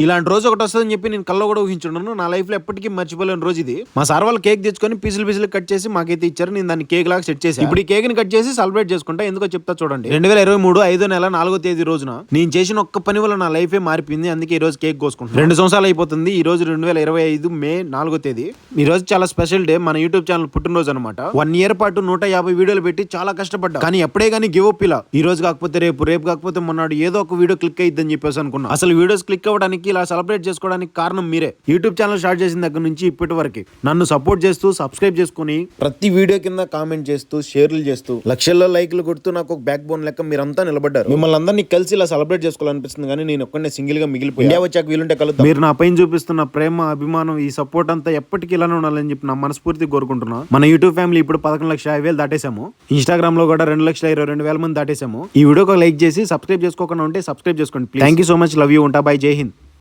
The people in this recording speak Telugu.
ఇలాంటి రోజు ఒకటి వస్తుందని చెప్పి నేను కల్లో కూడా ఊహించున్నాను. నా లైఫ్ లో ఎప్పటికీ మర్చిపోలేని రోజు ఇది. మా సార్ వాళ్ళు కేక్ తెచ్చుకొని పీసులు కట్ చేసి మాకైతే ఇచ్చారు. నేను దాన్ని కేక్ లాగా సెట్ చేసి ఇప్పుడు ఈ కేక్ ని కట్ చేసి సెలబ్రేట్ చేసుకుంటా. ఎందుకో చెప్తా చూడండి. 2023 5వ నెల 4వ తేదీ రోజున నేను చేసిన ఒక్క పని వల్ల నా లైఫే మారిపోయింది. అందుకే ఈ రోజు కేక్ కోసుకుంటాను. 2 సంవత్సరాలు అయిపోతుంది. ఈ రోజు 2025 మే 4వ తేదీ. ఈ రోజు చాలా స్పెషల్ డే. మన యూట్యూబ్ ఛానల్ పుట్టినరోజు అనమాట. 1 ఇయర్ పాటు 150 వీడియోలు పెట్టి చాలా కష్టపడ్డా. కానీ ఎప్పుడే కానీ గివ్ అప్ ఇలా ఈ రోజు కాకపోతే రేపు కాకపోతే మొన్నాడు ఏదో ఒక వీడియో క్లిక్ అయ్యిద్దని చెప్పేసి అనుకున్నా. అసలు వీడియోస్ క్లిక్ అవ్వడానికి ఇలా సెలబ్రేట్ చేసుకోవడానికి కారణం మీరే. యూట్యూబ్ ఛానల్ స్టార్ట్ చేసిన దగ్గర నుంచి ఇప్పటి వరకు నన్ను సపోర్ట్ చేస్తూ సబ్స్క్రైబ్ చేసుకుని ప్రతి వీడియో కింద కామెంట్ చేస్తూ షేర్లు చేస్తూ లక్షల్లో లైక్లు కొడుతూ నాకు ఒక బ్యాక్ బోన్ లెక్క మీరంతా నిలబడ్డారు. మిమ్మల్ని అందరినీ కలిసి ఇలా సెలబ్రేట్ చేసుకోవాలనిపిస్తుంది. కానీ నేను ఒక్కనే సింగిల్ గా మిగిలిపోయి ఇండియా వచ్చాక వీలుంటే కలుద్దాం. మీరు నా పైన చూపిస్తున్న ప్రేమ, అభిమానం, ఈ సపోర్ట్ అంతా ఎప్పటికీ ఇలానే ఉండాలని చెప్పి నా మనస్ఫూర్తి కోరుకుంటున్నా. మన యూట్యూబ్ ఫ్యామిలీ ఇప్పుడు 11,50,000 దాటేసాము. ఇన్స్టాగ్రామ్ లో కూడా 2,22,000 మంది దాటేసాము. ఈ వీడియోకి లైక్ చేసి సబ్స్క్రైబ్ చేసుకోకుండా ఉంటే సబ్స్క్రైబ్ చేసుకోండి. Thank you so much. Love you. ఉంటా. బై. జై హింద్.